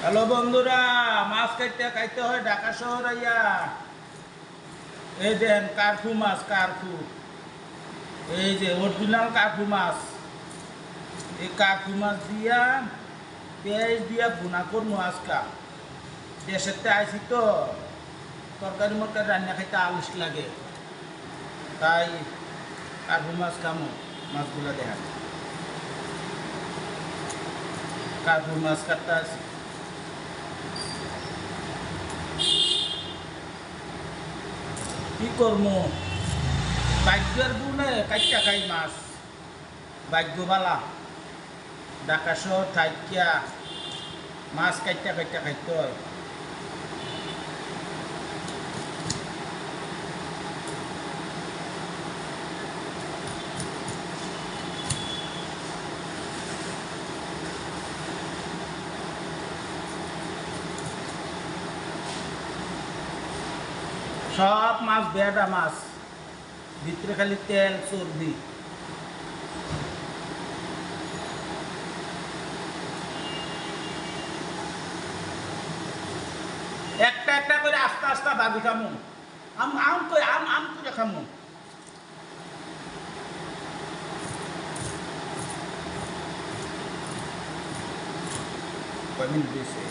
Hello বন্ধুরা, মাছ খাইতে খাইতে হয় ঢাকা শহর আইয়া। এই দেন কার্ফু মাছ, কার্ফু। এই যে অরিজিনাল কার্ফু মাছ। এই কার্ফু মাছ দিয়া পেঁয়াজ দিয়া ভুনা করবো আজকা। দেশেরতে আইসি তো তরকারি মরকারি রান্না খাইতে আলস লাগে, তাই কার্ফু মাছ খামো। মাছগুলো দেখান, কার্ফু মাছ কাটতে আসি। কি করবো, ভাগ্যের গুণে কাইটা খাই মাছ। ভাগ্যবালা ঢাকা শহর থাইকিয়া মাছ কাইটা কাইটা খাইতে হয়। সব মাছ বেডা মাছ, ভিতরে খালি তেল চর্বি। একটা একটা করে আস্তে আস্তে ভাবি খামু। আম আম করে আম আম করে খামু। কয়মিনিট দিয়েছে?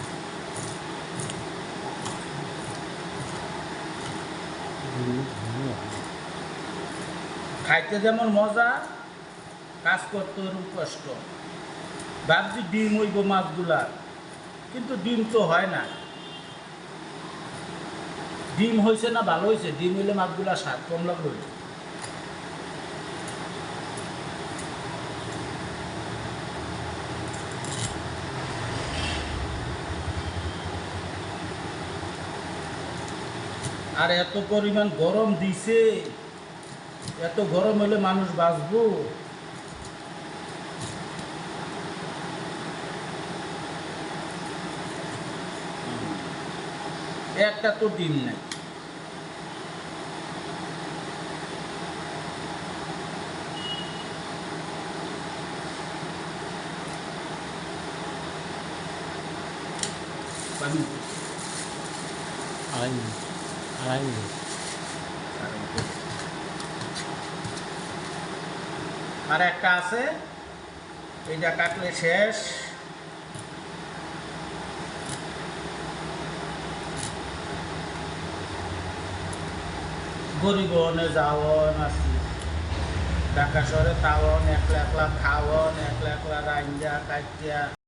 খাইতে যেমন মজা, কাজ করতে ওরকম কষ্ট। ভাবছি ডিম হইব মাছগুলা, কিন্তু ডিম তো হয় না। ডিম হয়েছে না ভালো হয়েছে, ডিম হইলে মাছগুলা স্বাদ কম লাগলো। আর এত পরিমাণ গরম দিছে, এত গরম হলে মানুষ বাঁচবো? একটা তো ডিম নাই। আর একটা আছে, এইটা কাটলে শেষ। গরিবনে যাওয়ন আছি, ঢাকা শহরে তাওয়ন, একলা একলা খাওয়ন, একলা একলা রাইন্দা কাটিয়া।